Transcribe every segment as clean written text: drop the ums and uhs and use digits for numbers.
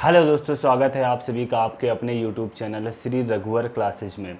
Hello दोस्तों, स्वागत है आप सभी का आपके अपने यूट्यूब चैनल श्री रघुवर क्लासेज में।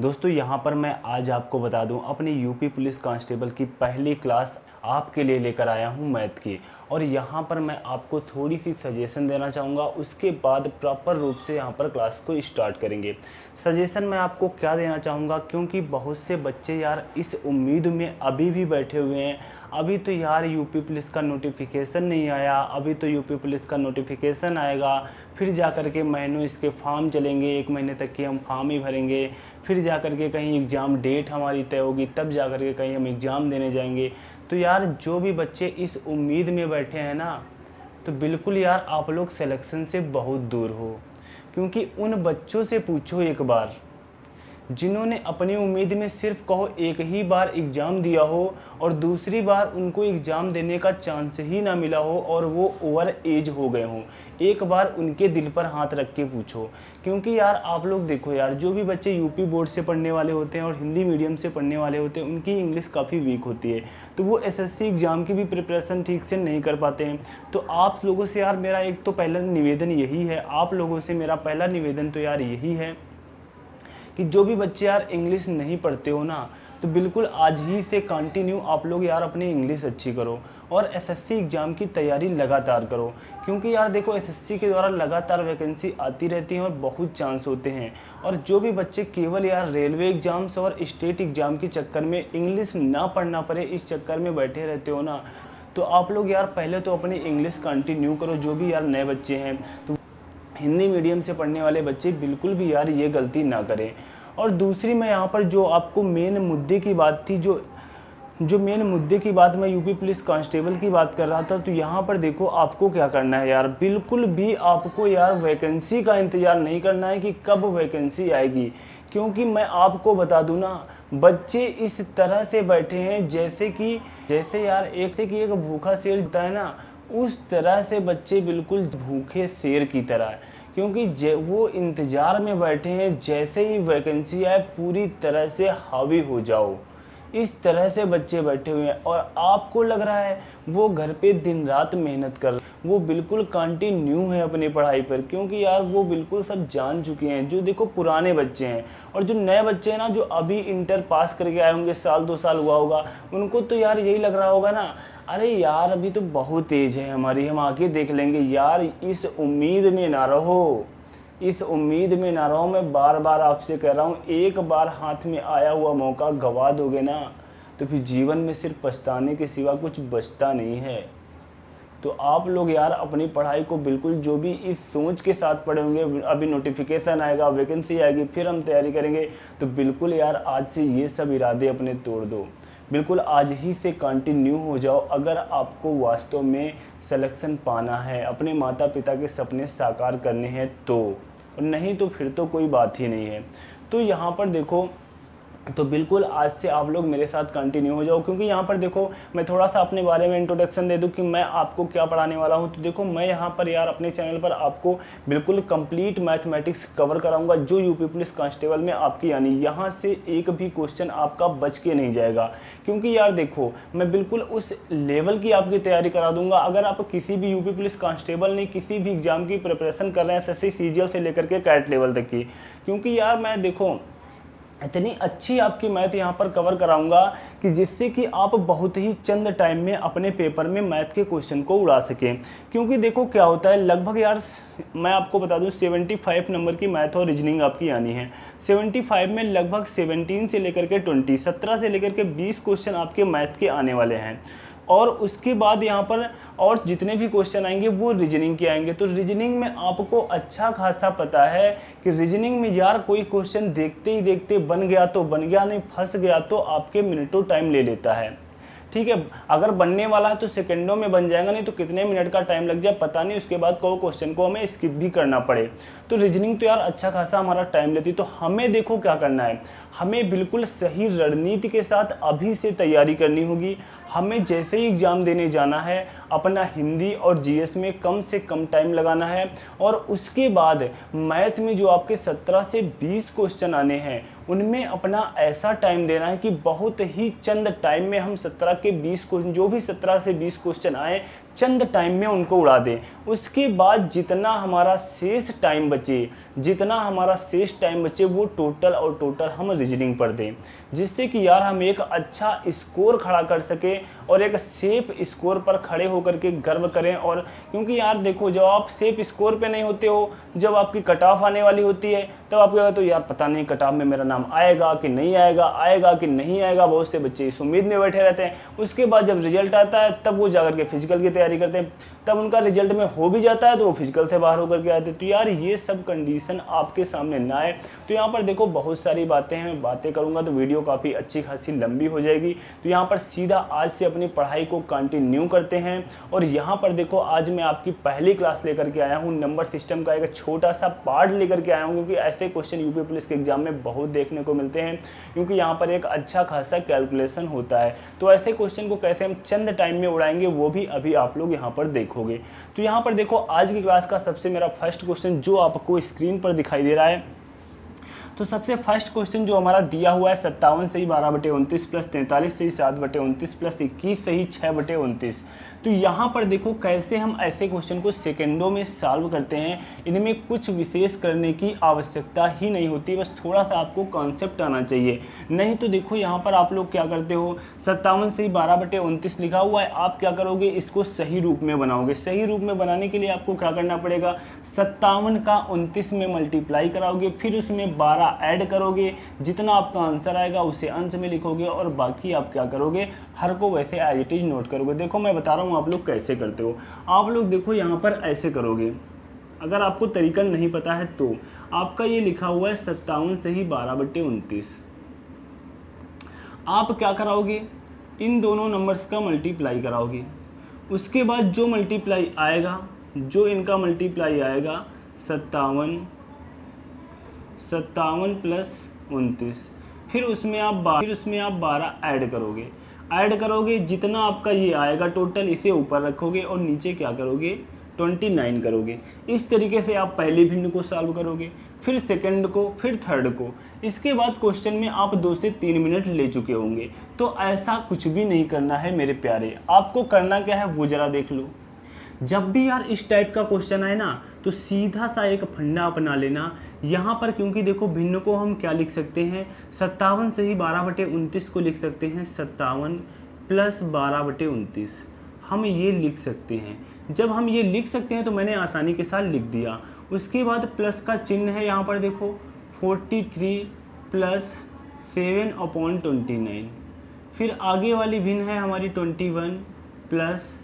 दोस्तों यहाँ पर मैं आज आपको बता दूं अपनी यूपी पुलिस कांस्टेबल की पहली क्लास आपके लिए लेकर आया हूं मैथ की। और यहाँ पर मैं आपको थोड़ी सी सजेशन देना चाहूँगा, उसके बाद प्रॉपर रूप से यहाँ पर क्लास को स्टार्ट करेंगे। सजेशन मैं आपको क्या देना चाहूँगा, क्योंकि बहुत से बच्चे यार इस उम्मीद में अभी भी बैठे हुए हैं। अभी तो यार यूपी पुलिस का नोटिफिकेशन नहीं आया, अभी तो यूपी पुलिस का नोटिफिकेशन आएगा, फिर जा कर के महीनों इसके फॉर्म चलेंगे, 1 महीने तक के हम फॉर्म ही भरेंगे, फिर जा कर के कहीं एग्ज़ाम डेट हमारी तय होगी, तब जा कर के कहीं हम एग्ज़ाम देने जाएंगे। तो यार जो भी बच्चे इस उम्मीद में बैठे हैं ना, तो बिल्कुल यार आप लोग सिलेक्शन से बहुत दूर हो। क्योंकि उन बच्चों से पूछो एक बार जिन्होंने अपनी उम्मीद में सिर्फ कहो एक ही बार एग्ज़ाम दिया हो और दूसरी बार उनको एग्ज़ाम देने का चांस ही ना मिला हो और वो ओवर एज हो गए हों। एक बार उनके दिल पर हाथ रख के पूछो। क्योंकि यार आप लोग देखो यार, जो भी बच्चे यूपी बोर्ड से पढ़ने वाले होते हैं और हिंदी मीडियम से पढ़ने वाले होते हैं, उनकी इंग्लिश काफ़ी वीक होती है, तो वो एसएससी एग्ज़ाम की भी प्रिपरेशन ठीक से नहीं कर पाते हैं। तो आप लोगों से यार मेरा एक तो पहला निवेदन यही है, आप लोगों से मेरा पहला निवेदन तो यार यही है कि जो भी बच्चे यार इंग्लिश नहीं पढ़ते हो ना, तो बिल्कुल आज ही से कंटिन्यू आप लोग यार अपनी इंग्लिश अच्छी करो और एसएससी एग्ज़ाम की तैयारी लगातार करो। क्योंकि यार देखो, एसएससी के द्वारा लगातार वैकेंसी आती रहती हैं और बहुत चांस होते हैं। और जो भी बच्चे केवल यार रेलवे एग्ज़ाम्स और स्टेट एग्ज़ाम के चक्कर में इंग्लिश ना पढ़ना पड़े इस चक्कर में बैठे रहते हो ना, तो आप लोग यार पहले तो अपनी इंग्लिश कंटिन्यू करो। जो भी यार नए बच्चे हैं, तो हिंदी मीडियम से पढ़ने वाले बच्चे बिल्कुल भी यार ये गलती ना करें। और दूसरी मैं यहाँ पर जो आपको मेन मुद्दे की बात थी, जो मेन मुद्दे की बात मैं यूपी पुलिस कांस्टेबल की बात कर रहा था, तो यहाँ पर देखो आपको क्या करना है यार, बिल्कुल भी आपको यार वैकेंसी का इंतज़ार नहीं करना है कि कब वैकेंसी आएगी। क्योंकि मैं आपको बता दूँ ना, बच्चे इस तरह से बैठे हैं जैसे यार एक भूखा शेर होता है ना, उस तरह से बच्चे बिल्कुल भूखे शेर की तरह है। क्योंकि वो इंतज़ार में बैठे हैं जैसे ही वैकेंसी आए पूरी तरह से हावी हो जाओ, इस तरह से बच्चे बैठे हुए हैं। और आपको लग रहा है वो घर पे दिन रात मेहनत कर, वो बिल्कुल कंटिन्यू है अपनी पढ़ाई पर, क्योंकि यार वो बिल्कुल सब जान चुके हैं। जो देखो पुराने बच्चे हैं और जो नए बच्चे हैं ना, जो अभी इंटर पास करके आए होंगे, साल 2 साल हुआ होगा, उनको तो यार यही लग रहा होगा ना, अरे यार अभी तो बहुत एज है हमारी, हम आगे देख लेंगे। यार इस उम्मीद में ना रहो, इस उम्मीद में ना रहो। मैं बार बार आपसे कह रहा हूँ, एक बार हाथ में आया हुआ मौका गवा दोगे ना, तो फिर जीवन में सिर्फ पछताने के सिवा कुछ बचता नहीं है। तो आप लोग यार अपनी पढ़ाई को बिल्कुल, जो भी इस सोच के साथ पढ़े होंगे अभी नोटिफिकेशन आएगा, वैकेंसी आएगी, फिर हम तैयारी करेंगे, तो बिल्कुल यार आज से ये सब इरादे अपने तोड़ दो। बिल्कुल आज ही से कंटिन्यू हो जाओ अगर आपको वास्तव में सिलेक्शन पाना है, अपने माता पिता के सपने साकार करने हैं तो, और नहीं तो फिर तो कोई बात ही नहीं है। तो यहाँ पर देखो, तो बिल्कुल आज से आप लोग मेरे साथ कंटिन्यू हो जाओ। क्योंकि यहाँ पर देखो, मैं थोड़ा सा अपने बारे में इंट्रोडक्शन दे दूँ कि मैं आपको क्या पढ़ाने वाला हूँ। तो देखो, मैं यहाँ पर यार अपने चैनल पर आपको बिल्कुल कंप्लीट मैथमेटिक्स कवर कराऊंगा, जो यूपी पुलिस कांस्टेबल में आपकी यानी यहाँ से एक भी क्वेश्चन आपका बच के नहीं जाएगा। क्योंकि यार देखो, मैं बिल्कुल उस लेवल की आपकी तैयारी करा दूंगा। अगर आप किसी भी यूपी पुलिस कांस्टेबल नहीं, किसी भी एग्जाम की प्रिपरेशन कर रहे हैं, एसएससी सीजीएल से लेकर के कैट लेवल तक की, क्योंकि यार मैं देखो इतनी अच्छी आपकी मैथ यहाँ पर कवर कराऊंगा कि जिससे कि आप बहुत ही चंद टाइम में अपने पेपर में मैथ के क्वेश्चन को उड़ा सकें। क्योंकि देखो क्या होता है, लगभग यार मैं आपको बता दूं 75 नंबर की मैथ और रीजनिंग आपकी आनी है। 75 में लगभग 17 से लेकर के 20, 17 से लेकर के 20 क्वेश्चन आपके मैथ के आने वाले हैं। और उसके बाद यहाँ पर और जितने भी क्वेश्चन आएंगे वो रीजनिंग के आएंगे। तो रीजनिंग में आपको अच्छा खासा पता है कि रीजनिंग में यार कोई क्वेश्चन देखते ही देखते बन गया तो बन गया, नहीं फंस गया तो आपके मिनटों टाइम ले लेता है। ठीक है, अगर बनने वाला है तो सेकंडों में बन जाएगा, नहीं तो कितने मिनट का टाइम लग जाए पता नहीं, उसके बाद को क्वेश्चन को हमें स्किप भी करना पड़े। तो रीजनिंग तो यार अच्छा खासा हमारा टाइम लेती है। तो हमें देखो क्या करना है, हमें बिल्कुल सही रणनीति के साथ अभी से तैयारी करनी होगी। हमें जैसे ही एग्ज़ाम देने जाना है, अपना हिंदी और जीएस में कम से कम टाइम लगाना है। और उसके बाद मैथ में जो आपके 17 से 20 क्वेश्चन आने हैं, उनमें अपना ऐसा टाइम देना है कि बहुत ही चंद टाइम में हम 17 के 20 क्वेश्चन, जो भी 17 से 20 क्वेश्चन आए चंद टाइम में उनको उड़ा दें। उसके बाद जितना हमारा शेष टाइम बचे वो टोटल और टोटल हम रीजनिंग पर दें, जिससे कि यार हम एक अच्छा स्कोर खड़ा कर सके और एक सेफ स्कोर पर खड़े होकर के गर्व करें। और क्योंकि यार देखो, जब आप सेफ स्कोर पे नहीं होते हो, जब आपकी कट ऑफ आने वाली होती है, तब आपको कहते हो यार पता नहीं कट ऑफ में मेरा नाम आएगा कि नहीं आएगा, बहुत से बच्चे इस उम्मीद में बैठे रहते हैं। उसके बाद जब रिजल्ट आता है तब वो जाकर के फिजिकल की तैयारी करते हैं, तब उनका रिजल्ट में हो भी जाता है तो वो फिजिकल से बाहर होकर के आते हैं। तो यार ये सब कंडीशन आपके सामने ना आए। तो यहाँ पर देखो बहुत सारी बातें हैं, बातें करूँगा तो वीडियो काफ़ी अच्छी खासी लंबी हो जाएगी। तो यहाँ पर सीधा आज से अपनी पढ़ाई को कंटिन्यू करते हैं। और यहाँ पर देखो आज मैं आपकी पहली क्लास लेकर के आया हूँ, नंबर सिस्टम का एक छोटा सा पार्ट लेकर के आया हूँ, क्योंकि ऐसे क्वेश्चन यूपी पुलिस के एग्जाम में बहुत देखने को मिलते हैं, क्योंकि यहाँ पर एक अच्छा खासा कैलकुलेशन होता है। तो ऐसे क्वेश्चन को कैसे हम चंद टाइम में उड़ाएंगे वो भी अभी आप लोग यहाँ पर देखोगे। तो यहाँ पर देखो आज की क्लास का सबसे मेरा फर्स्ट क्वेश्चन जो आपको स्क्रीन पर दिखाई दे रहा है, तो सबसे फर्स्ट क्वेश्चन जो हमारा दिया हुआ है 57 सही 12/29 प्लस 43 सही 7/29 प्लस 21 सही 6/29। तो यहाँ पर देखो कैसे हम ऐसे क्वेश्चन को सेकंडों में सॉल्व करते हैं। इनमें कुछ विशेष करने की आवश्यकता ही नहीं होती, बस थोड़ा सा आपको कॉन्सेप्ट आना चाहिए। नहीं तो देखो यहाँ पर आप लोग क्या करते हो, 57 सही 12/29 लिखा हुआ है, आप क्या करोगे, इसको सही रूप में बनाओगे। सही रूप में बनाने के लिए आपको क्या करना पड़ेगा, 57 का 29 में मल्टीप्लाई कराओगे, फिर उसमें 12 ऐड करोगे, जितना आपका आंसर आएगा उसे अंश में लिखोगे और बाकी आप क्या करोगे, हर को वैसे एज इट इज नोट करोगे। देखो मैं बता रहा हूँ आप लोग कैसे करते हो। आप लोग देखो यहाँ पर ऐसे करोगे, अगर आपको तरीका नहीं पता है तो आपका ये लिखा हुआ है 57 सही 12/29। आप क्या कराओगे, इन दोनों नंबर्स का मल्टीप्लाई कराओगे। उसके बाद जो मल्टीप्लाई आएगा, जो इनका मल्टीप्लाई आएगा 57 प्लस 29, फिर उसमें आप 12 ऐड करोगे, जितना आपका ये आएगा टोटल इसे ऊपर रखोगे और नीचे क्या करोगे 29 करोगे। इस तरीके से आप पहली भिन्न को सॉल्व करोगे, फिर सेकंड को, फिर थर्ड को। इसके बाद क्वेश्चन में आप 2 से 3 मिनट ले चुके होंगे। तो ऐसा कुछ भी नहीं करना है मेरे प्यारे, आपको करना क्या है वो ज़रा देख लो। जब भी यार इस टाइप का क्वेश्चन आए ना तो सीधा सा एक फंडा अपना लेना यहाँ पर, क्योंकि देखो भिन्न को हम क्या लिख सकते हैं, 57 सही 12/29 को लिख सकते हैं 57 प्लस 12/29, हम ये लिख सकते हैं। जब हम ये लिख सकते हैं तो मैंने आसानी के साथ लिख दिया। उसके बाद प्लस का चिन्ह है यहाँ पर देखो 43 प्लस 7/29, फिर आगे वाली भिन्न है हमारी 21 प्लस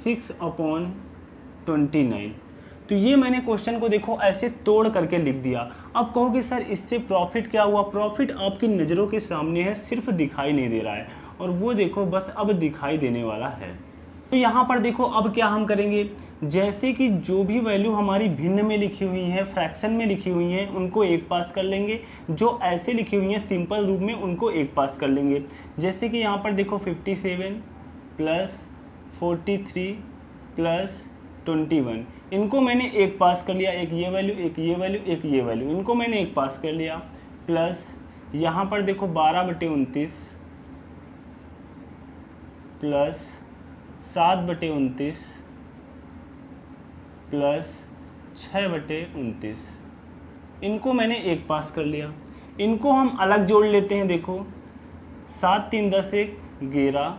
6/29। तो ये मैंने क्वेश्चन को देखो ऐसे तोड़ करके लिख दिया। अब कहोगे सर इससे प्रॉफिट क्या हुआ, प्रॉफिट आपकी नज़रों के सामने है, सिर्फ दिखाई नहीं दे रहा है, और वो देखो बस अब दिखाई देने वाला है। तो यहाँ पर देखो अब क्या हम करेंगे, जैसे कि जो भी वैल्यू हमारी भिन्न में लिखी हुई है, फ्रैक्शन में लिखी हुई है, उनको एक पास कर लेंगे। जो ऐसे लिखी हुई हैं सिंपल रूप में उनको एक पास कर लेंगे। जैसे कि यहाँ पर देखो 57 प्लस 43 प्लस 21, इनको मैंने एक पास कर लिया, एक ये वैल्यू, एक ये वैल्यू, एक ये वैल्यू, इनको मैंने एक पास कर लिया। प्लस यहाँ पर देखो 12/29 प्लस 7/29 प्लस 6/29, इनको मैंने एक पास कर लिया। इनको हम अलग जोड़ लेते हैं। देखो 7 3 10 1 11,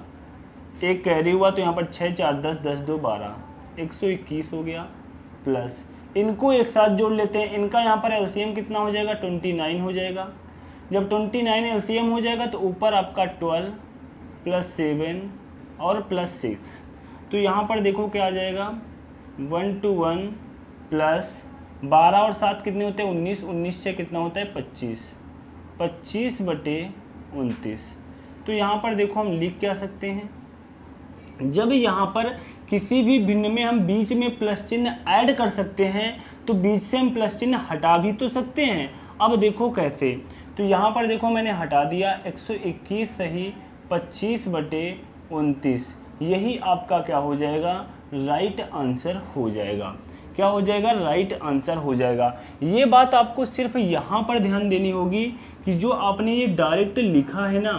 एक कैरी हुआ तो यहाँ पर 6 4 10 10 2 12, 121 हो गया। प्लस इनको एक साथ जोड़ लेते हैं, इनका यहाँ पर एलसीएम कितना हो जाएगा 29 हो जाएगा। जब 29 एलसीएम हो जाएगा तो ऊपर आपका 12 प्लस 7 और प्लस 6, तो यहाँ पर देखो क्या आ जाएगा 1 to 1 प्लस 12 और 7 कितने होते हैं 19, 19 से कितना होता है 25, 25/29। तो यहाँ पर देखो हम लिख क्या सकते हैं, जब यहाँ पर किसी भी भिन्न में हम बीच में प्लस चिन्ह ऐड कर सकते हैं तो बीच से हम प्लस चिन्ह हटा भी तो सकते हैं। अब देखो कैसे, तो यहाँ पर देखो मैंने हटा दिया 121 सही 25/29, यही आपका क्या हो जाएगा राइट आंसर हो जाएगा। क्या हो जाएगा राइट आंसर हो जाएगा। ये बात आपको सिर्फ यहाँ पर ध्यान देनी होगी कि जो आपने ये डायरेक्ट लिखा है ना,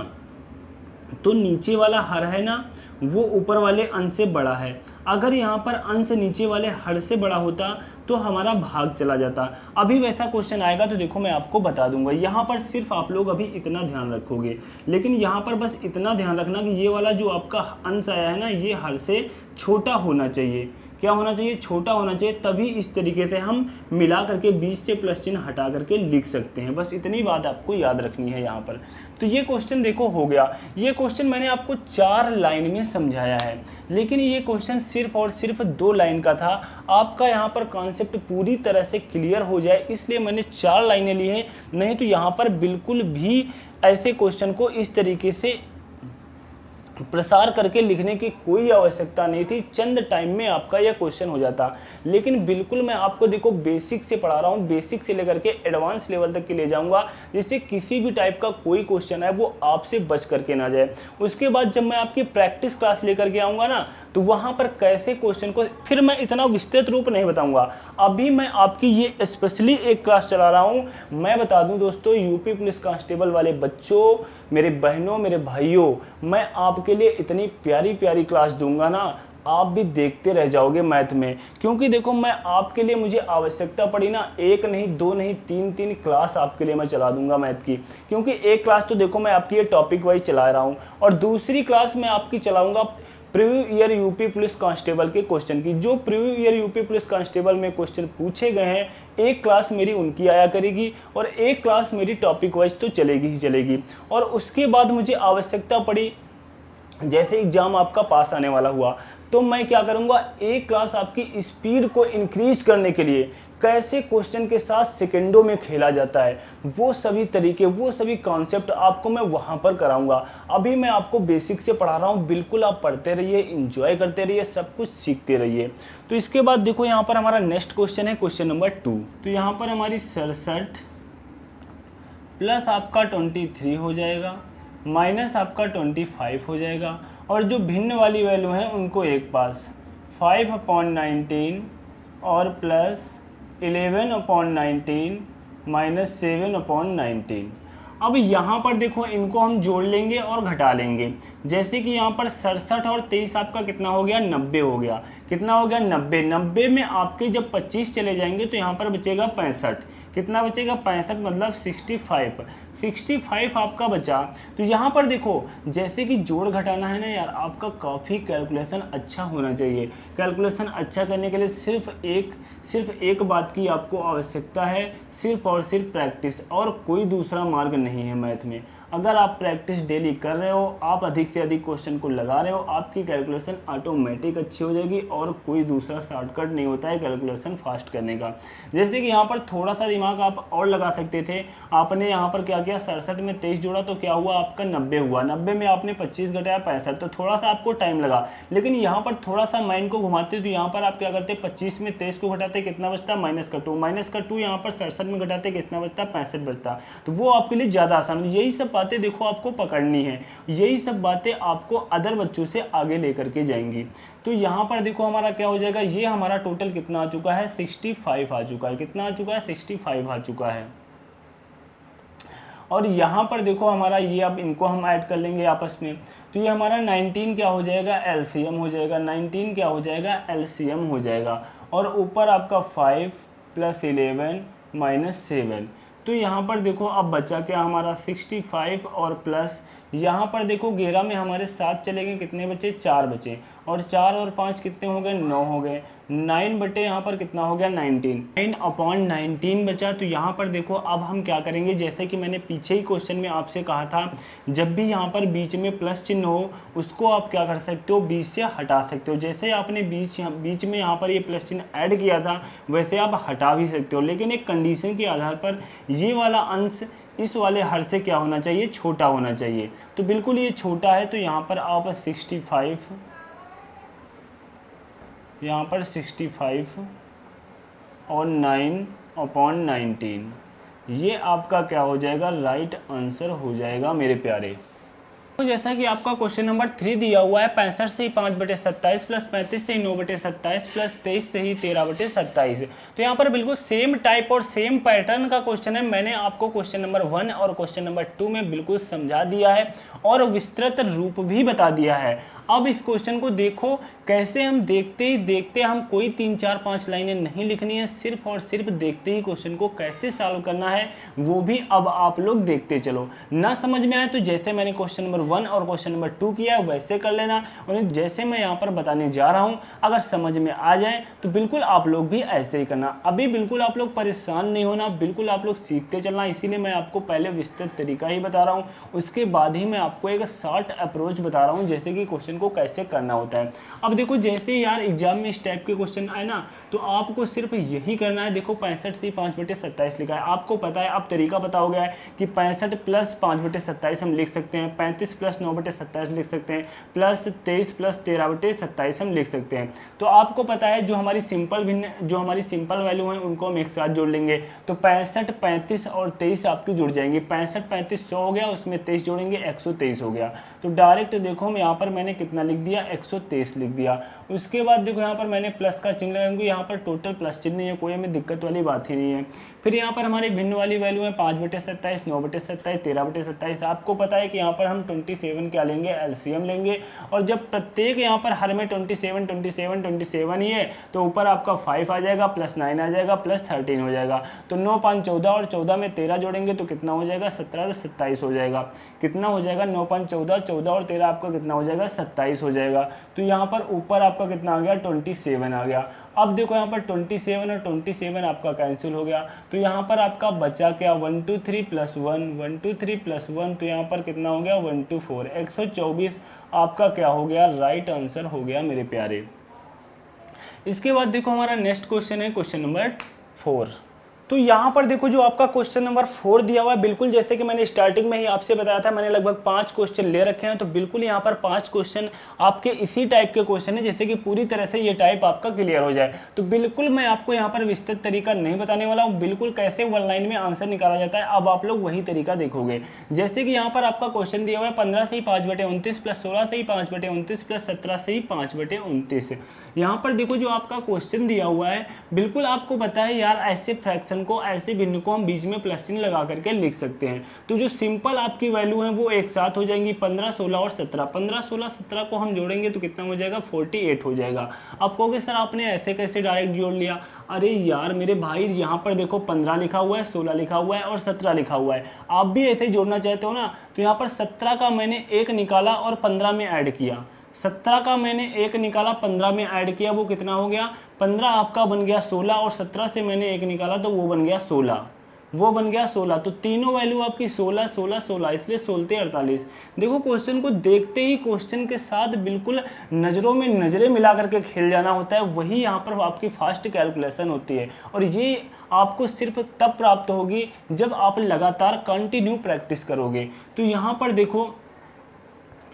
तो नीचे वाला हर है ना वो ऊपर वाले अंश से बड़ा है। अगर यहाँ पर अंश नीचे वाले हर से बड़ा होता तो हमारा भाग चला जाता। अभी वैसा क्वेश्चन आएगा तो देखो मैं आपको बता दूंगा। यहाँ पर सिर्फ आप लोग अभी इतना ध्यान रखोगे, लेकिन यहाँ पर बस इतना ध्यान रखना कि ये वाला जो आपका अंश आया है ना, ये हर से छोटा होना चाहिए। क्या होना चाहिए? छोटा होना चाहिए, तभी इस तरीके से हम मिला करके बीच से प्लस चिन्ह हटा करके लिख सकते हैं। बस इतनी बात आपको याद रखनी है यहाँ पर। तो ये क्वेश्चन देखो हो गया। ये क्वेश्चन मैंने आपको 4 लाइन में समझाया है, लेकिन ये क्वेश्चन सिर्फ और सिर्फ 2 लाइन का था। आपका यहाँ पर कॉन्सेप्ट पूरी तरह से क्लियर हो जाए इसलिए मैंने 4 लाइनें ली हैं, नहीं तो यहाँ पर बिल्कुल भी ऐसे क्वेश्चन को इस तरीके से प्रसार करके लिखने की कोई आवश्यकता नहीं थी। चंद टाइम में आपका यह क्वेश्चन हो जाता। लेकिन बिल्कुल मैं आपको देखो बेसिक से पढ़ा रहा हूँ, बेसिक से लेकर के एडवांस लेवल तक के ले जाऊंगा, जिससे किसी भी टाइप का कोई क्वेश्चन है वो आपसे बच करके ना जाए। उसके बाद जब मैं आपकी प्रैक्टिस क्लास लेकर के आऊँगा ना, तो वहाँ पर कैसे क्वेश्चन को फिर मैं इतना विस्तृत रूप नहीं बताऊँगा। अभी मैं आपकी ये स्पेशली एक क्लास चला रहा हूँ। मैं बता दूँ दोस्तों, यूपी पुलिस कांस्टेबल वाले बच्चों, मेरे बहनों, मेरे भाइयों, मैं आपके लिए इतनी प्यारी प्यारी क्लास दूंगा ना, आप भी देखते रह जाओगे मैथ में। क्योंकि देखो मैं आपके लिए, मुझे आवश्यकता पड़ी ना, 1 नहीं 2 नहीं 3 क्लास आपके लिए मैं चला दूंगा मैथ की। क्योंकि एक क्लास तो देखो मैं आपकी ये टॉपिक वाइज चला रहा हूँ, और दूसरी क्लास मैं आपकी चलाऊंगा preview year UP police constable के क्वेश्चन की। जो preview year UP police constable में क्वेश्चन पूछे गए हैं, एक क्लास मेरी उनकी आया करेगी और एक क्लास मेरी टॉपिक वाइज तो चलेगी ही चलेगी। और उसके बाद मुझे आवश्यकता पड़ी, जैसे एग्जाम आपका पास आने वाला हुआ, तो मैं क्या करूंगा, एक क्लास आपकी स्पीड को इंक्रीज करने के लिए कैसे क्वेश्चन के साथ सेकंडों में खेला जाता है, वो सभी तरीके, वो सभी कॉन्सेप्ट आपको मैं वहाँ पर कराऊंगा। अभी मैं आपको बेसिक से पढ़ा रहा हूँ, बिल्कुल आप पढ़ते रहिए, एंजॉय करते रहिए, सब कुछ सीखते रहिए। तो इसके बाद देखो यहाँ पर हमारा नेक्स्ट क्वेश्चन है क्वेश्चन नंबर 2। तो यहाँ पर हमारी 67 प्लस आपका 23 हो जाएगा, माइनस आपका 25 हो जाएगा, और जो भिन्न वाली वैल्यू है उनको एक पास, 5/19 और प्लस 11/19 माइनस 7/19। अब यहाँ पर देखो इनको हम जोड़ लेंगे और घटा लेंगे। जैसे कि यहाँ पर 67 और 23 आपका कितना हो गया, 90 हो गया। कितना हो गया, 90। 90 में आपके जब 25 चले जाएंगे तो यहाँ पर बचेगा 65। कितना बचेगा, 65, मतलब 65 आपका बचा। तो यहाँ पर देखो जैसे कि जोड़ घटाना है ना यार, आपका काफ़ी कैलकुलेशन अच्छा होना चाहिए। कैलकुलेशन अच्छा करने के लिए सिर्फ एक बात की आपको आवश्यकता है, सिर्फ और सिर्फ प्रैक्टिस, और कोई दूसरा मार्ग नहीं है मैथ में। अगर आप प्रैक्टिस डेली कर रहे हो, आप अधिक से अधिक क्वेश्चन को लगा रहे हो, आपकी कैलकुलेशन ऑटोमेटिक अच्छी हो जाएगी, और कोई दूसरा शॉर्टकट नहीं होता है कैलकुलेशन फास्ट करने का। जैसे कि यहाँ पर थोड़ा सा दिमाग आप और लगा सकते थे। आपने यहाँ पर क्या किया, 67 में 23 जोड़ा तो क्या हुआ आपका 90 हुआ। 90 में आपने 25 घटाया 65, तो थोड़ा सा आपको टाइम लगा। लेकिन यहाँ पर थोड़ा सा माइंड को घुमाते तो यहाँ पर आप क्या करते, 25 में 23 को घटाते कितना बचता, -2, -2 यहाँ पर 67 में घटाते कितना बचता, 65 बचता। तो वो आपके लिए ज़्यादा आसान। यही सब बातें देखो आपको पकड़नी है, यही सब बातें आपको अदर बच्चों से आगे लेकर के जाएंगी। तो यहाँ पर देखो हमारा क्या हो जाएगा, ये हमारा टोटल कितना आ चुका है, 65 आ चुका है। कितना आ चुका है, 65 आ चुका है। और यहाँ पर देखो हमारा ये, अब इनको हम ऐड कर लेंगे आपस में, तो ये हमारा 19 क्या हो जाएगा, एलसीएम हो जाएगा। 19 क्या हो जाएगा, एलसीएम हो जाएगा। और ऊपर आपका 5 + 11 - 7। तो यहाँ पर देखो अब बचा क्या हमारा, 65 और प्लस, यहाँ पर देखो 11 में हमारे 7 चले गए, कितने बचे, 4 बचे, और 4 और 5 कितने हो गए, 9 हो गए। 9 बटे यहाँ पर कितना हो गया, 19। 9/19 बचा। तो यहाँ पर देखो अब हम क्या करेंगे, जैसे कि मैंने पीछे ही क्वेश्चन में आपसे कहा था, जब भी यहाँ पर बीच में प्लस चिन्ह हो, उसको आप क्या कर सकते हो, बीच से हटा सकते हो। जैसे आपने बीच में यहाँ पर ये प्लस चिन्ह ऐड किया था, वैसे आप हटा भी सकते हो, लेकिन एक कंडीशन के आधार पर ये वाला अंश इस वाले हर से क्या होना चाहिए, छोटा होना चाहिए। तो बिल्कुल ये छोटा है, तो यहाँ पर आप 65, यहाँ पर 65 और 9/19, ये आपका क्या हो जाएगा, राइट आंसर हो जाएगा मेरे प्यारे। तो जैसा कि आपका क्वेश्चन नंबर 3 दिया हुआ है, 65 से ही 5/27 प्लस 35 से ही 9/27 प्लस 23 से ही 13/27। तो यहाँ पर बिल्कुल सेम टाइप और सेम पैटर्न का क्वेश्चन है। मैंने आपको क्वेश्चन नंबर 1 और क्वेश्चन नंबर 2 में बिल्कुल समझा दिया है और विस्तृत रूप भी बता दिया है। अब इस क्वेश्चन को देखो कैसे हम देखते ही देखते, हम कोई 3 4 5 लाइनें नहीं लिखनी है, सिर्फ और सिर्फ देखते ही क्वेश्चन को कैसे सॉल्व करना है वो भी अब आप लोग देखते चलो। ना समझ में आए तो जैसे मैंने क्वेश्चन नंबर 1 और क्वेश्चन नंबर 2 किया है वैसे कर लेना, और जैसे मैं यहाँ पर बताने जा रहा हूँ अगर समझ में आ जाए तो बिल्कुल आप लोग भी ऐसे ही करना। अभी बिल्कुल आप लोग परेशान नहीं होना, बिल्कुल आप लोग सीखते चलना, इसीलिए मैं आपको पहले विस्तृत तरीका ही बता रहा हूँ, उसके बाद ही मैं आपको एक शॉर्ट अप्रोच बता रहा हूँ जैसे कि क्वेश्चन को कैसे करना होता है। अब देखो जैसे यार एग्जाम में इस टाइप के क्वेश्चन आए ना तो आपको सिर्फ यही करना है। देखो 65 से 5/27 लिखा है, आपको पता है, अब तरीका पता हो गया है कि 65 प्लस 5/27 हम लिख सकते हैं, 35 प्लस 9/27 लिख सकते हैं, प्लस 23 प्लस 13/27 हम लिख सकते हैं। तो आपको पता है जो हमारी सिंपल वैल्यू है उनको हम एक साथ जोड़ लेंगे तो 65, 35 और 23 आपकी जुड़ जाएंगी। 65 35 100 हो गया, उसमें 23 जोड़ेंगे 123 हो गया। तो डायरेक्ट देखो यहाँ पर मैंने कितना लिख दिया, 123 लिख दिया। उसके बाद देखो यहाँ पर मैंने प्लस का चिन्ह लगाऊंगी, यहाँ पर टोटल प्लस चिन्ह है, कोई हमें दिक्कत वाली बात ही नहीं है। फिर यहाँ पर हमारी भिन्न वाली वैल्यू है 5/27, 9/27, 13/27। आपको पता है कि यहाँ पर हम 27 क्या लेंगे, एलसीएम लेंगे, और जब प्रत्येक यहाँ पर हर में 27 27 27 ही है तो ऊपर आपका 5 आ जाएगा, प्लस 9 आ जाएगा, प्लस 13 हो जाएगा। तो 9 5 14 और 14 में 13 जोड़ेंगे तो कितना हो जाएगा, 17 से 27 हो जाएगा। कितना हो जाएगा, 9 5 14, 14 और 13 आपका कितना हो जाएगा, 27 हो जाएगा। तो यहाँ पर ऊपर आपका कितना आ गया, 27 आ गया। अब देखो यहाँ पर 27 और 27 आपका कैंसिल हो गया, तो यहाँ पर आपका बचा क्या, 1 2 3 प्लस 1, 1 2 3 प्लस 1, तो यहाँ पर कितना हो गया, 1 2 4, 124 आपका क्या हो गया, राइट आंसर हो गया मेरे प्यारे। इसके बाद देखो हमारा नेक्स्ट क्वेश्चन है क्वेश्चन नंबर 4। तो यहाँ पर देखो जो आपका क्वेश्चन नंबर 4 दिया हुआ है, बिल्कुल जैसे कि मैंने स्टार्टिंग में ही आपसे बताया था, मैंने लगभग 5 क्वेश्चन ले रखे हैं, तो बिल्कुल यहाँ पर 5 क्वेश्चन आपके इसी टाइप के क्वेश्चन है, जैसे कि पूरी तरह से ये टाइप आपका क्लियर हो जाए। तो बिल्कुल मैं आपको यहाँ पर विस्तृत तरीका नहीं बताने वाला हूँ, बिल्कुल कैसे 1 लाइन में आंसर निकाला जाता है, अब आप लोग वही तरीका देखोगे। जैसे कि यहाँ पर आपका क्वेश्चन दिया हुआ है 15 से ही 5/29 प्लस 16 से ही 5/29 प्लस 17 से ही 5/29। यहाँ पर देखो जो आपका क्वेश्चन दिया हुआ है, बिल्कुल आपको पता है यार ऐसे फ्रैक्शन को, ऐसे भिन्न को हम बीच में प्लस चिन्ह लगा करके लिख सकते हैं। तो जो सिंपल आपकी वैल्यू है वो एक साथ हो जाएंगी, 15 16 और 17। 15 16 17 को हम जोड़ेंगे तो कितना हो जाएगा, 48 हो जाएगा। आप कहोगे सर आपने ऐसे कैसे डायरेक्ट जोड़ लिया, अरे यार मेरे भाई यहाँ पर देखो 15 लिखा हुआ है, 16 लिखा हुआ है और 17 लिखा हुआ है। आप भी ऐसे जोड़ना चाहते हो ना, तो यहाँ पर 17 का मैंने 1 निकाला और 15 में ऐड किया, 17 का मैंने 1 निकाला 15 में ऐड किया, वो कितना हो गया, 15 आपका बन गया 16, और 17 से मैंने 1 निकाला तो वो बन गया 16, वो बन गया 16। तो तीनों वैल्यू आपकी 16 16 16, इसलिए 16 48। देखो क्वेश्चन को देखते ही क्वेश्चन के साथ बिल्कुल नज़रों में नज़रें मिला करके खेल जाना होता है, वही यहाँ पर आपकी फास्ट कैलकुलेशन होती है। और ये आपको सिर्फ तब प्राप्त होगी जब आप लगातार कंटिन्यू प्रैक्टिस करोगे। तो यहाँ पर देखो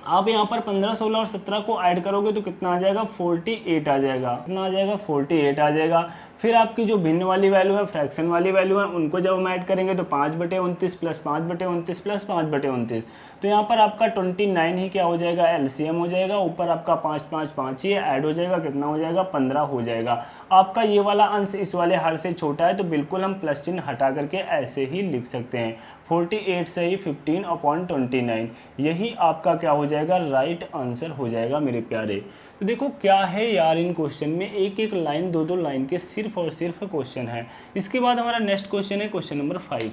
आप यहाँ पर 15 16 और 17 को ऐड करोगे तो कितना आ जाएगा, 48 आ जाएगा। कितना आ जाएगा, 48 आ जाएगा। फिर आपकी जो भिन्न वाली वैल्यू है, फ्रैक्शन वाली वैल्यू है, उनको जब हम ऐड करेंगे तो 5/29 प्लस 5/29 प्लस 5/29, तो यहाँ पर आपका 29 ही क्या हो जाएगा, एलसीएम हो जाएगा। ऊपर आपका 5 5 5 ही ऐड हो जाएगा, कितना हो जाएगा, 15 हो जाएगा। आपका ये वाला अंश इस वाले हर से छोटा है तो बिल्कुल हम प्लस चिन्ह हटा करके ऐसे ही लिख सकते हैं, 48 से ही 15/29, यही आपका क्या हो जाएगा, राइट आंसर हो जाएगा मेरे प्यारे। तो देखो क्या है यार इन क्वेश्चन में, एक एक लाइन 2 लाइन के सिर्फ और सिर्फ क्वेश्चन है। इसके बाद हमारा नेक्स्ट क्वेश्चन है क्वेश्चन नंबर 5।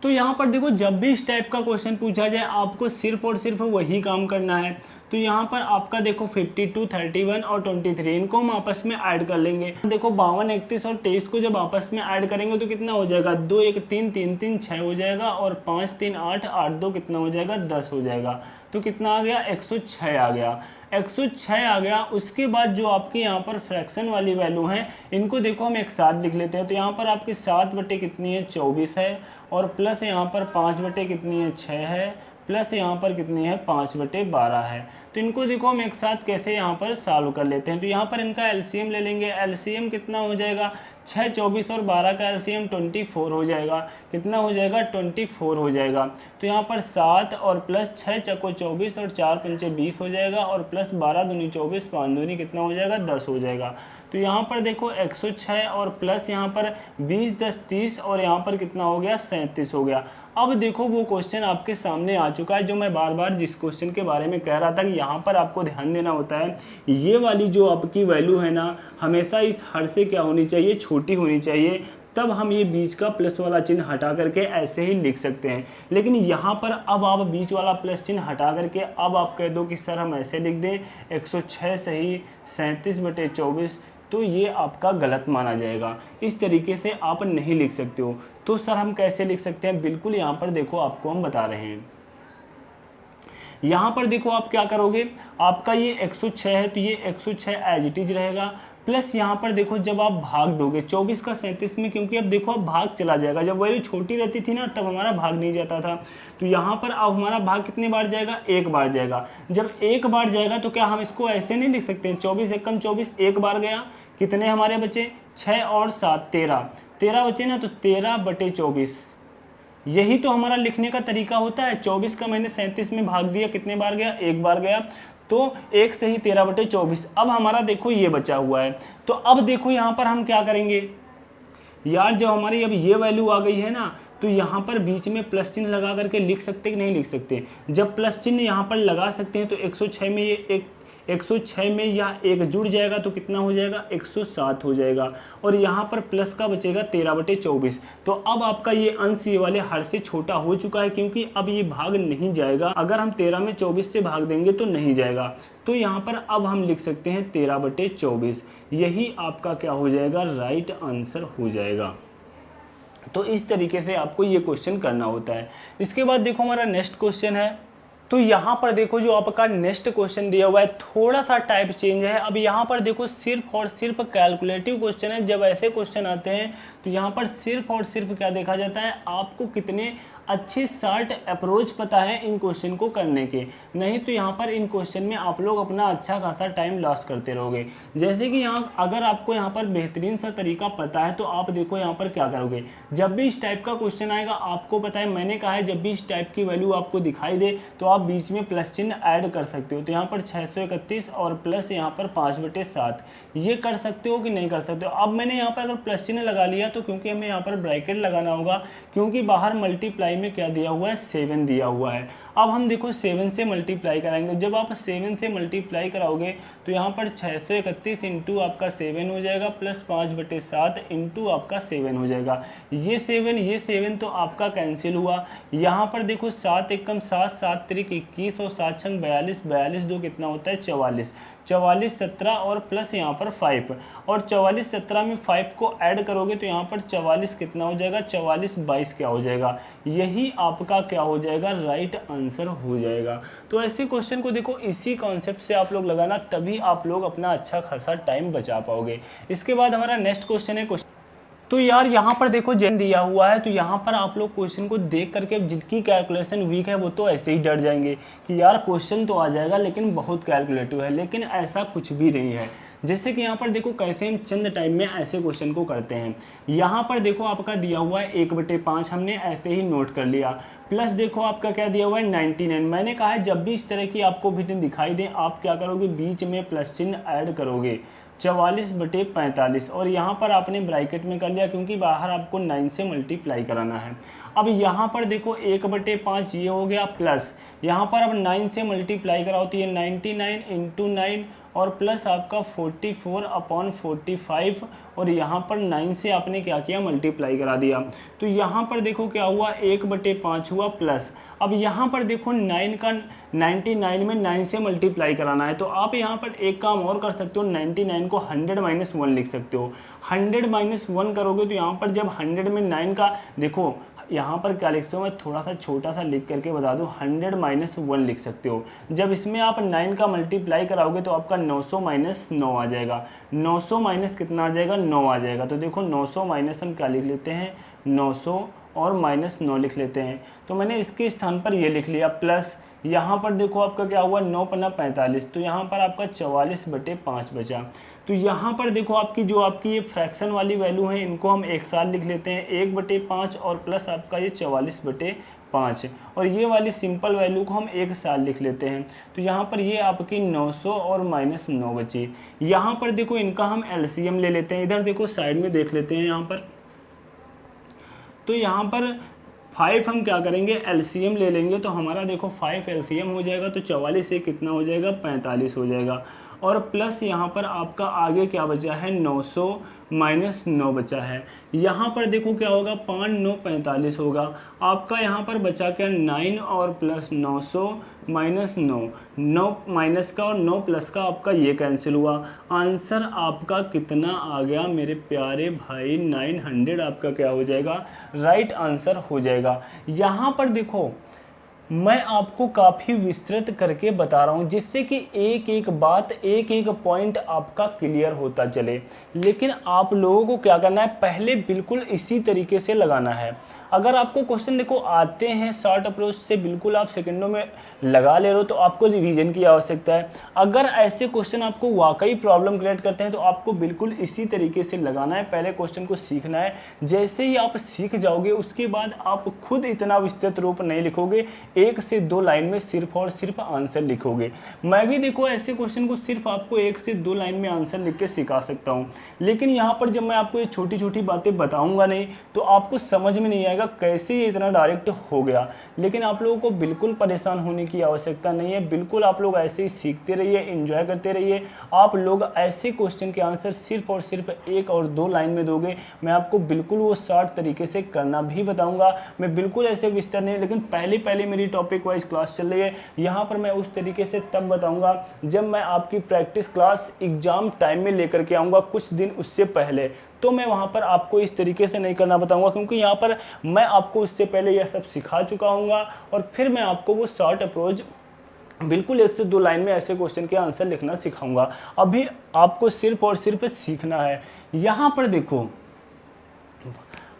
तो यहाँ पर देखो जब भी इस टाइप का क्वेश्चन पूछा जाए आपको सिर्फ और सिर्फ वही काम करना है। तो यहाँ पर आपका देखो 52 31 और 23 इनको हम आपस में ऐड कर लेंगे। देखो 52 31 और 23 को जब आपस में ऐड करेंगे तो कितना हो जाएगा, 2 1 3 3 3 6 हो जाएगा, और 5 3 8 8 2 कितना हो जाएगा, 10 हो जाएगा। तो कितना आ गया, 106 आ गया, 106 आ गया। उसके बाद जो आपके यहाँ पर फ्रैक्शन वाली वैल्यू हैं इनको देखो हम एक साथ लिख लेते हैं। तो यहाँ पर आपकी 7 बटे कितनी है, 24 है, और प्लस यहाँ पर 5 बटे कितनी है, 6 है, प्लस यहाँ पर कितनी है, 5/12 है। तो इनको देखो हम एक साथ कैसे यहाँ पर सॉल्व कर लेते हैं। तो यहाँ पर इनका एलसीएम ले लेंगे, एलसीएम कितना हो जाएगा, 6 24 और 12 का एलसीएम 24 हो जाएगा। कितना हो जाएगा, 24 हो जाएगा। तो यहाँ पर 7 और प्लस 6 चको 24 और 4 पंचे 20 हो जाएगा, और प्लस 12 दूनी 24 5 दूनी कितना हो जाएगा, 10 हो जाएगा। तो यहाँ पर देखो 106 और प्लस यहाँ पर 20 10 30, और यहाँ पर कितना हो गया, 37 हो गया। अब देखो वो क्वेश्चन आपके सामने आ चुका है, जो मैं बार बार जिस क्वेश्चन के बारे में कह रहा था कि यहाँ पर आपको ध्यान देना होता है, ये वाली जो आपकी वैल्यू है ना, हमेशा इस हर से क्या होनी चाहिए, छोटी होनी चाहिए। तब हम ये बीच का प्लस वाला चिन्ह हटा करके ऐसे ही लिख सकते हैं। लेकिन यहाँ पर अब आप बीच वाला प्लस चिन्ह हटा करके अब आप कह दो कि सर हम ऐसे लिख दें 106 सही 37/24, तो ये आपका गलत माना जाएगा। इस तरीके से आप नहीं लिख सकते हो। तो सर हम कैसे लिख सकते हैं, बिल्कुल यहाँ पर देखो आपको हम बता रहे हैं। यहाँ पर देखो आप क्या करोगे, आपका ये 106 है तो ये 106 एज इट इज रहेगा, प्लस यहाँ पर देखो जब आप भाग दोगे 24 का 37 में, क्योंकि अब देखो अब भाग चला जाएगा, जब वैल्यू छोटी रहती थी ना तब हमारा भाग नहीं जाता था, तो यहाँ पर अब हमारा भाग कितने बार जाएगा, एक बार जाएगा। जब एक बार जाएगा तो क्या हम इसको ऐसे नहीं लिख सकते, 24 एकम 24 एक बार गया, कितने हमारे बचे 6 और 7 13 बचे ना, तो 13/24 यही तो हमारा लिखने का तरीका होता है। 24 का मैंने 37 में भाग दिया, कितने बार गया, एक बार गया, तो एक से ही 13/24। अब हमारा देखो ये बचा हुआ है, तो अब देखो यहाँ पर हम क्या करेंगे यार, जब हमारी अब ये वैल्यू आ गई है ना, तो यहाँ पर बीच में प्लस चिन्ह लगा करके लिख सकते कि नहीं लिख सकते। जब प्लस चिन्ह यहाँ पर लगा सकते हैं तो 106 में ये 106 में यह एक जुड़ जाएगा तो कितना हो जाएगा, 107 हो जाएगा, और यहाँ पर प्लस का बचेगा 13/24। तो अब आपका ये अंश ये वाले हर से छोटा हो चुका है, क्योंकि अब ये भाग नहीं जाएगा। अगर हम 13 में 24 से भाग देंगे तो नहीं जाएगा, तो यहाँ पर अब हम लिख सकते हैं 13/24। यही आपका क्या हो जाएगा, राइट आंसर हो जाएगा। तो इस तरीके से आपको ये क्वेश्चन करना होता है। इसके बाद देखो हमारा नेक्स्ट क्वेश्चन है, तो यहाँ पर देखो जो आपका नेक्स्ट क्वेश्चन दिया हुआ है थोड़ा सा टाइप चेंज है। अब यहाँ पर देखो सिर्फ और सिर्फ कैलकुलेटिव क्वेश्चन है। जब ऐसे क्वेश्चन आते हैं तो यहाँ पर सिर्फ और सिर्फ क्या देखा जाता है, आपको कितने अच्छे शार्ट अप्रोच पता है इन क्वेश्चन को करने के, नहीं तो यहाँ पर इन क्वेश्चन में आप लोग अपना अच्छा खासा टाइम लॉस करते रहोगे। जैसे कि यहाँ अगर आपको यहाँ पर बेहतरीन सा तरीका पता है तो आप देखो यहाँ पर क्या करोगे, जब भी इस टाइप का क्वेश्चन आएगा आपको पता है, मैंने कहा है जब भी इस टाइप की वैल्यू आपको दिखाई दे तो आप बीच में प्लस चिन्ह ऐड कर सकते हो। तो यहाँ पर 631 और प्लस यहाँ पर 5/7 ये कर सकते हो कि नहीं कर सकते हो। अब मैंने यहाँ पर अगर प्लस चिन्ह लगा लिया तो क्योंकि हमें यहाँ पर ब्रैकेट लगाना होगा, क्योंकि बाहर मल्टीप्लाई में क्या दिया हुआ है, 7 दिया हुआ है। अब हम देखो 7 से मल्टीप्लाई कराएंगे। जब आप 7 से मल्टीप्लाई कराओगे तो यहाँ पर 631 इंटू आपका 7 हो जाएगा, प्लस 5/7 इंटू आपका 7 हो जाएगा। ये 7 तो आपका कैंसिल हुआ। यहाँ पर देखो 7 एकम 7, 7 त्रिक 21 और 7 छंग 42, 42 दो कितना होता है 44, 44 17 और प्लस यहाँ पर 5, और 44 17 में 5 को ऐड करोगे तो यहाँ पर 44 कितना हो जाएगा, 44 22 क्या हो जाएगा, यही आपका क्या हो जाएगा, राइट आंसर हो जाएगा। तो ऐसे क्वेश्चन को देखो इसी कॉन्सेप्ट से आप लोग लगाना, तभी आप लोग अपना अच्छा खासा टाइम बचा पाओगे। इसके बाद हमारा नेक्स्ट क्वेश्चन है तो यार यहाँ पर देखो जेन दिया हुआ है, तो यहाँ पर आप लोग क्वेश्चन को देख करके जिनकी कैलकुलेशन वीक है वो तो ऐसे ही डर जाएंगे कि यार क्वेश्चन तो आ जाएगा लेकिन बहुत कैलकुलेटिव है, लेकिन ऐसा कुछ भी नहीं है। जैसे कि यहाँ पर देखो कैसे हम चंद टाइम में ऐसे क्वेश्चन को करते हैं। यहाँ पर देखो आपका दिया हुआ है 1/5, हमने ऐसे ही नोट कर लिया, प्लस देखो आपका क्या दिया हुआ है 99। मैंने कहा है जब भी इस तरह की आपको भिन्न दिखाई दे आप क्या करोगे, बीच में प्लस चिन्ह ऐड करोगे, 44/45, और यहाँ पर आपने ब्रैकेट में कर लिया क्योंकि बाहर आपको 9 से मल्टीप्लाई कराना है। अब यहाँ पर देखो 1/5 ये हो गया, प्लस यहाँ पर अब 9 से मल्टीप्लाई कराओ तो ये 99 इंटू 9 और प्लस आपका 44/45, और यहाँ पर 9 से आपने क्या किया, मल्टीप्लाई करा दिया। तो यहाँ पर देखो क्या हुआ, 1/5 हुआ, प्लस अब यहाँ पर देखो 9 का 99 में 9 से मल्टीप्लाई कराना है, तो आप यहाँ पर एक काम और कर सकते हो, 99 को 100 - 1 लिख सकते हो। 100 - 1 करोगे तो यहाँ पर जब 100 में 9 का देखो यहाँ पर क्या लिखते हो, मैं थोड़ा सा छोटा सा लिख करके बता दूँ, 100 - 1 लिख सकते हो। जब इसमें आप 9 का मल्टीप्लाई कराओगे तो आपका 900 - 9 आ जाएगा, 900 माइनस कितना आ जाएगा, 9 आ जाएगा। तो देखो 900 माइनस हम क्या लिख लेते हैं, 900 और -9 लिख लेते हैं। तो मैंने इसके स्थान पर ये लिख लिया, प्लस यहाँ पर देखो आपका क्या हुआ, 9 × 45, तो यहाँ पर आपका 44/5 बचा। तो यहाँ पर देखो आपकी जो आपकी ये फ्रैक्शन वाली वैल्यू है इनको हम एक साथ लिख लेते हैं, 1/5 और प्लस आपका ये 44/5, और ये वाली सिंपल वैल्यू को हम एक साथ लिख लेते हैं। तो यहाँ पर ये आपकी 900 और -9 बची। यहाँ पर देखो इनका हम एलसीएम ले लेते हैं, इधर देखो साइड में देख लेते हैं यहाँ पर। तो यहाँ पर 5 हम क्या करेंगे एलसीएम ले लेंगे, तो हमारा देखो 5 एलसीएम हो जाएगा, तो 44 से कितना हो जाएगा 45 हो जाएगा। और प्लस यहाँ पर आपका आगे क्या बचा है 900 माइनस 9 बचा है। यहाँ पर देखो क्या होगा 5 9 45 होगा। आपका यहाँ पर बचा क्या 9 और प्लस 900 माइनस 9, 9 माइनस का और 9 प्लस का आपका ये कैंसिल हुआ। आंसर आपका कितना आ गया मेरे प्यारे भाई 900 आपका क्या हो जाएगा राइट आंसर हो जाएगा। यहाँ पर देखो मैं आपको काफ़ी विस्तृत करके बता रहा हूँ जिससे कि एक एक बात एक एक पॉइंट आपका क्लियर होता चले। लेकिन आप लोगों को क्या करना है पहले बिल्कुल इसी तरीके से लगाना है। अगर आपको क्वेश्चन देखो आते हैं शॉर्ट अप्रोच से बिल्कुल आप सेकंडों में लगा ले रहे हो तो आपको रिवीजन की आवश्यकता है। अगर ऐसे क्वेश्चन आपको वाकई प्रॉब्लम क्रिएट करते हैं तो आपको बिल्कुल इसी तरीके से लगाना है, पहले क्वेश्चन को सीखना है। जैसे ही आप सीख जाओगे उसके बाद आप खुद इतना विस्तृत रूप नहीं लिखोगे, 1 से 2 लाइन में सिर्फ और सिर्फ आंसर लिखोगे। मैं भी देखो ऐसे क्वेश्चन को सिर्फ आपको 1 से 2 लाइन में आंसर लिख के सिखा सकता हूँ, लेकिन यहाँ पर जब मैं आपको ये छोटी छोटी बातें बताऊँगा नहीं तो आपको समझ में नहीं आएगा कैसे ये इतना डायरेक्ट हो गया। लेकिन आप लोगों को बिल्कुल परेशान होने की आवश्यकता नहीं है, बिल्कुल आप लोग ऐसे ही सीखते रहिए, एंजॉय करते रहिए। आप लोग ऐसे क्वेश्चन के आंसर सिर्फ और सिर्फ 1 और 2 लाइन में दोगे। मैं आपको बिल्कुल वो शॉर्ट तरीके से करना भी बताऊंगा, मैं बिल्कुल ऐसे विस्तार नहीं, लेकिन पहले मेरी टॉपिक वाइज क्लास चल रही है। यहाँ पर मैं उस तरीके से तब बताऊँगा जब मैं आपकी प्रैक्टिस क्लास एग्जाम टाइम में लेकर के आऊँगा, कुछ दिन उससे पहले। तो मैं वहाँ पर आपको इस तरीके से नहीं करना बताऊंगा, क्योंकि यहाँ पर मैं आपको उससे पहले यह सब सिखा चुका हूँगा और फिर मैं आपको वो शॉर्ट अप्रोच बिल्कुल 1 से 2 लाइन में ऐसे क्वेश्चन के आंसर लिखना सिखाऊंगा। अभी आपको सिर्फ और सिर्फ सीखना है। यहाँ पर देखो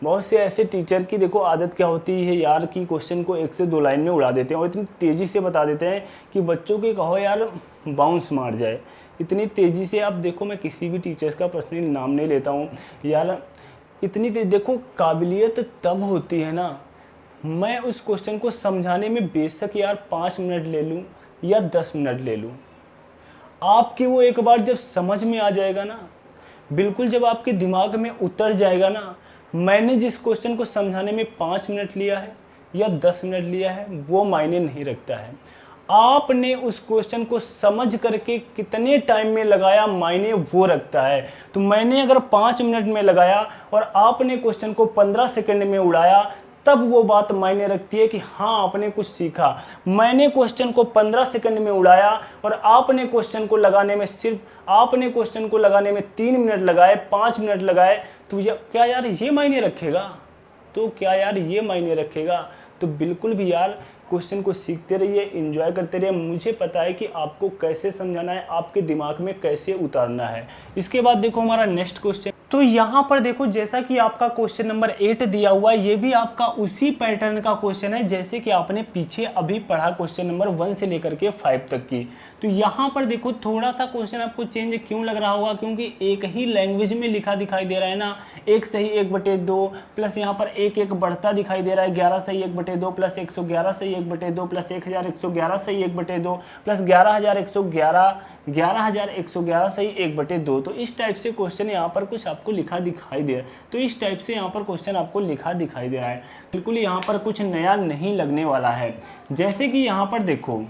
बहुत से ऐसे टीचर की देखो आदत क्या होती है यार कि क्वेश्चन को 1 से 2 लाइन में उड़ा देते हैं और इतनी तेज़ी से बता देते हैं कि बच्चों के कहो यार बाउंस मार जाए इतनी तेज़ी से। आप देखो मैं किसी भी टीचर्स का पर्सनली नाम नहीं लेता हूँ यार, इतनी देखो काबिलियत तब होती है ना, मैं उस क्वेश्चन को समझाने में बेशक यार 5 मिनट ले लूँ या 10 मिनट ले लूँ, आपकी वो एक बार जब समझ में आ जाएगा ना, बिल्कुल जब आपके दिमाग में उतर जाएगा ना, मैंने जिस क्वेश्चन को समझाने में 5 मिनट लिया है या 10 मिनट लिया है वो मायने नहीं रखता है। आपने उस क्वेश्चन को समझ करके कितने टाइम में लगाया मायने वो रखता है। तो मैंने अगर 5 मिनट में लगाया और आपने क्वेश्चन को 15 सेकंड में उड़ाया तब वो बात मायने रखती है कि हाँ आपने कुछ सीखा। मैंने क्वेश्चन को 15 सेकंड में उड़ाया और आपने क्वेश्चन को लगाने में 3 मिनट लगाए, 5 मिनट लगाए, तो क्या यार ये मायने रखेगा? तो क्या यार ये मायने रखेगा? तो बिल्कुल भी यार क्वेश्चन को सीखते रहिए, एंजॉय करते रहिए। मुझे पता है कि आपको कैसे समझाना है, आपके दिमाग में कैसे उतारना है। इसके बाद देखो हमारा नेक्स्ट क्वेश्चन, तो यहाँ पर देखो जैसा कि आपका क्वेश्चन नंबर 8 दिया हुआ है, ये भी आपका उसी पैटर्न का क्वेश्चन है जैसे कि आपने पीछे अभी पढ़ा क्वेश्चन नंबर 1 से लेकर के 5 तक की। तो यहाँ पर देखो थोड़ा सा क्वेश्चन आपको चेंज क्यों लग रहा होगा, क्योंकि एक ही लैंग्वेज में लिखा दिखाई दे रहा है ना, 1 सही 1/2 प्लस यहाँ पर 1 1 बढ़ता दिखाई दे रहा है, 11 सही 1/2 प्लस 111 सही 1/2 प्लस 1111 सही 1/2 प्लस 11111 सही 1/2। तो इस टाइप से क्वेश्चन यहाँ पर कुछ आपको लिखा दिखाई दे रहा है। तो इस टाइप से यहाँ पर क्वेश्चन आपको लिखा दिखाई दे रहा है, बिल्कुल यहाँ पर कुछ नया नहीं लगने वाला है। जैसे कि यहाँ पर देखो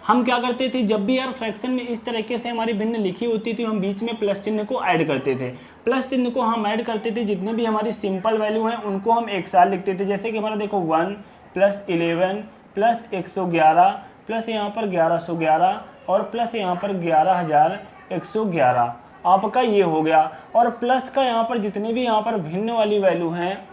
हम क्या करते थे, जब भी यार फ्रैक्शन में इस तरीके से हमारी भिन्न लिखी होती थी हम बीच में प्लस चिन्ह को ऐड करते थे। प्लस चिन्ह को हम ऐड करते थे, जितने भी हमारी सिंपल वैल्यू हैं उनको हम एक साथ लिखते थे। जैसे कि हमारा देखो 1 प्लस 11 प्लस 111 प्लस यहाँ पर 1111 और प्लस यहाँ पर 11111 आपका ये हो गया। और प्लस का यहाँ पर जितने भी यहाँ पर भिन्न वाली वैल्यू हैं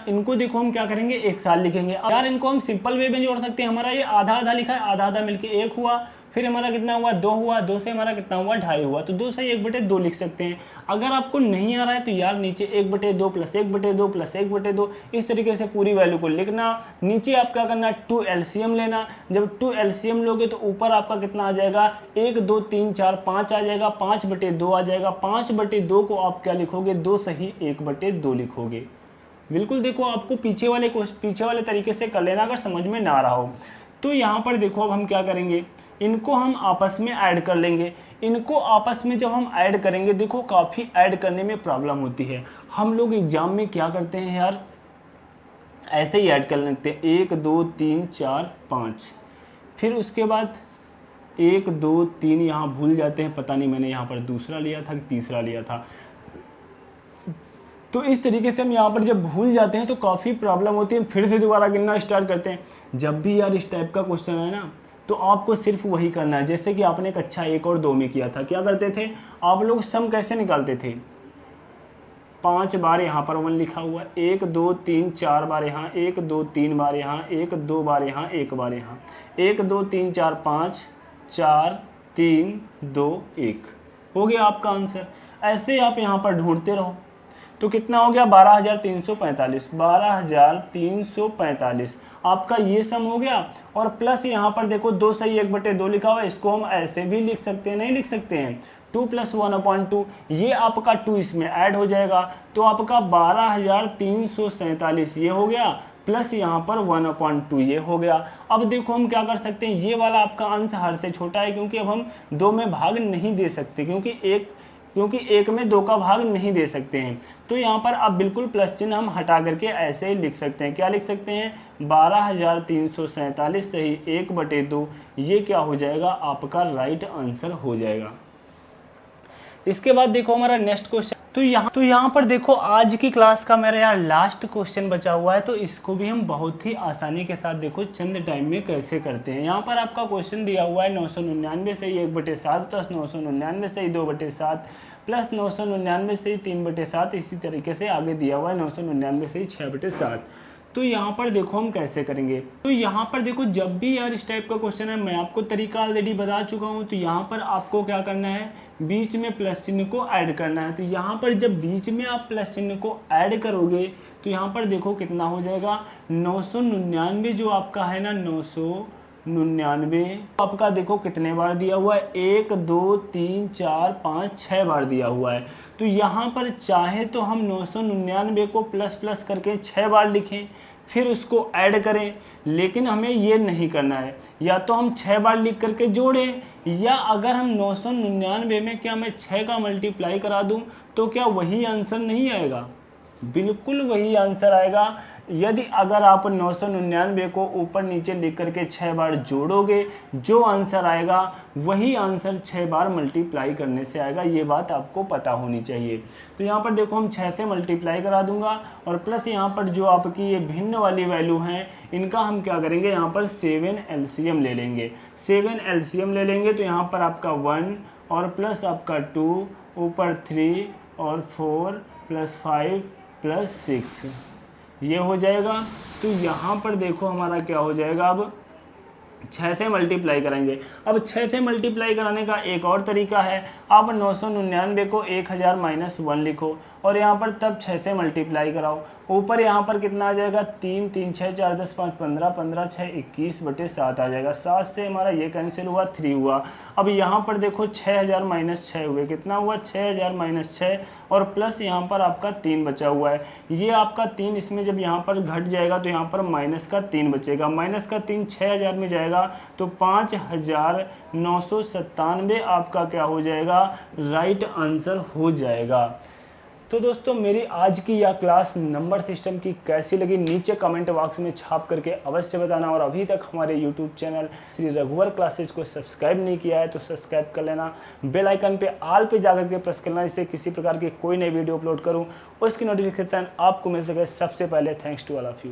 इनको देखो हम क्या करेंगे एक साथ लिखेंगे। यार इनको हम सिंपल वे में जोड़ सकते हैं। हमारा ये आधा आधा लिखा है, आधा आधा मिलके 1 हुआ, फिर हमारा कितना हुआ 2 हुआ, 2 से हमारा कितना हुआ 2.5 हुआ, तो 2 से 1/2 लिख सकते हैं। अगर आपको नहीं आ रहा है तो यार नीचे 1/2 प्लस 1/2 प्लस 1/2 इस तरीके से पूरी वैल्यू को लिखना। नीचे आप क्या करना 2 एलसीएम लेना। जब 2 एलसीएम लोगे तो ऊपर आपका कितना आ जाएगा 1 2 3 4 5 आ जाएगा, 5/2 आ जाएगा। 5/2 को आप क्या लिखोगे 2 सही 1/2 लिखोगे। बिल्कुल देखो आपको पीछे वाले तरीके से कर लेना अगर समझ में ना आ रहा हो। तो यहाँ पर देखो अब हम क्या करेंगे, इनको हम आपस में ऐड कर लेंगे। इनको आपस में जब हम ऐड करेंगे देखो काफ़ी ऐड करने में प्रॉब्लम होती है। हम लोग एग्जाम में क्या करते हैं यार, ऐसे ही ऐड कर लेते हैं 1 2 3 4 5। फिर उसके बाद 1 2 3 यहाँ भूल जाते हैं, पता नहीं मैंने यहाँ पर दूसरा लिया था कि तीसरा लिया था। तो इस तरीके से हम यहाँ पर जब भूल जाते हैं तो काफ़ी प्रॉब्लम होती है। फिर से दोबारा गिनना स्टार्ट करते हैं। जब भी यार इस टाइप का क्वेश्चन है ना, तो आपको सिर्फ वही करना है जैसे कि आपने कक्षा 1 और 2 में किया था। क्या करते थे आप लोग, सम कैसे निकालते थे? 5 बार यहाँ पर 1 लिखा हुआ, 1 2 3 4 बार यहाँ, 1 2 3 बार यहाँ, 1 2 बार यहाँ, 1 बार यहाँ, 1 2 3 4 5 4 3 2 1 हो गया आपका आंसर। ऐसे आप यहाँ पर ढूंढते रहो तो कितना हो गया 12,345। 12,345 आपका ये सम हो गया। और प्लस यहाँ पर देखो 2 सही 1/2 लिखा हुआ है, इसको हम ऐसे भी लिख सकते हैं, नहीं लिख सकते हैं 2 + 1/2, ये आपका 2 इसमें ऐड हो जाएगा तो आपका 12,347 ये हो गया, प्लस यहाँ पर 1/2 ये हो गया। अब देखो हम क्या कर सकते हैं, ये वाला आपका अंश हर से छोटा है क्योंकि अब हम 2 में भाग नहीं दे सकते, क्योंकि एक में 2 का भाग नहीं दे सकते हैं। तो यहाँ पर अब बिल्कुल प्लस चिन्ह हम हटा करके ऐसे ही लिख सकते हैं। क्या लिख सकते हैं 12,347 सही 1/2, ये क्या हो जाएगा आपका राइट आंसर हो जाएगा। इसके बाद देखो हमारा नेक्स्ट क्वेश्चन, तो यहाँ पर देखो आज की क्लास का मेरा यार लास्ट क्वेश्चन बचा हुआ है, तो इसको भी हम बहुत ही आसानी के साथ देखो चंद टाइम में कैसे करते हैं। यहाँ पर आपका क्वेश्चन दिया हुआ है 999 सही 1/7 प्लस 999 सही 2/7 प्लस 999 सही 3/7, इसी तरीके से आगे दिया हुआ है 999 सही 6/7। तो यहाँ पर देखो हम कैसे करेंगे। तो यहाँ पर देखो जब भी यार इस टाइप का क्वेश्चन है, मैं आपको तरीका ऑलरेडी बता चुका हूँ। तो यहाँ पर आपको क्या करना है, बीच में प्लस चिन्ह को ऐड करना है। तो यहाँ पर जब बीच में आप प्लस चिन्ह को ऐड करोगे तो यहाँ पर देखो कितना हो जाएगा 999, जो आपका है ना 999 आपका देखो कितने बार दिया हुआ है, 1 2 3 4 5 6 बार दिया हुआ है। तो यहाँ पर चाहे तो हम 999 को प्लस प्लस करके 6 बार लिखें फिर उसको ऐड करें, लेकिन हमें ये नहीं करना है। या तो हम 6 बार लिख करके जोड़ें, या अगर हम 999 में क्या मैं 6 का मल्टीप्लाई करा दूं तो क्या वही आंसर नहीं आएगा? बिल्कुल वही आंसर आएगा। यदि अगर आप 999 को ऊपर नीचे लिख करके 6 बार जोड़ोगे, जो आंसर आएगा वही आंसर 6 बार मल्टीप्लाई करने से आएगा। ये बात आपको पता होनी चाहिए। तो यहाँ पर देखो हम 6 से मल्टीप्लाई करा दूंगा और प्लस यहाँ पर जो आपकी ये भिन्न वाली वैल्यू हैं इनका हम क्या करेंगे, यहाँ पर 7 LCM ले लेंगे। 7 LCM ले लेंगे तो यहाँ पर आपका 1 और प्लस आपका 2 ऊपर 3 और 4 प्लस 5 प्लस 6 ये हो जाएगा। तो यहाँ पर देखो हमारा क्या हो जाएगा, अब 6 से मल्टीप्लाई करेंगे। अब 6 से मल्टीप्लाई कराने का एक और तरीका है, आप 999 को 1000 माइनस 1 लिखो और यहाँ पर तब 6 से मल्टीप्लाई कराओ। ऊपर यहाँ पर कितना आ जाएगा 3 3 6 4 10 5 15 15 6 21/7 आ जाएगा। 7 से हमारा ये कैंसिल हुआ, 3 हुआ। अब यहाँ पर देखो 6000 माइनस 6 हुए, कितना हुआ 6000 माइनस 6 और प्लस यहाँ पर आपका 3 बचा हुआ है। ये आपका 3 इसमें जब यहाँ पर घट जाएगा तो यहाँ पर माइनस का 3 बचेगा। माइनस का 3 6000 में जाएगा तो 5997 आपका क्या हो जाएगा, राइट आंसर हो जाएगा। तो दोस्तों मेरी आज की यह क्लास नंबर सिस्टम की कैसी लगी नीचे कमेंट बॉक्स में छाप करके अवश्य बताना। और अभी तक हमारे यूट्यूब चैनल श्री रघुवर क्लासेज को सब्सक्राइब नहीं किया है तो सब्सक्राइब कर लेना। बेल आइकन पे ऑल पे जाकर के प्रेस करना, जिससे किसी प्रकार की कोई नई वीडियो अपलोड करूँ उसकी नोटिफिकेशन आपको मिल सके सबसे पहले। Thanks to all of you.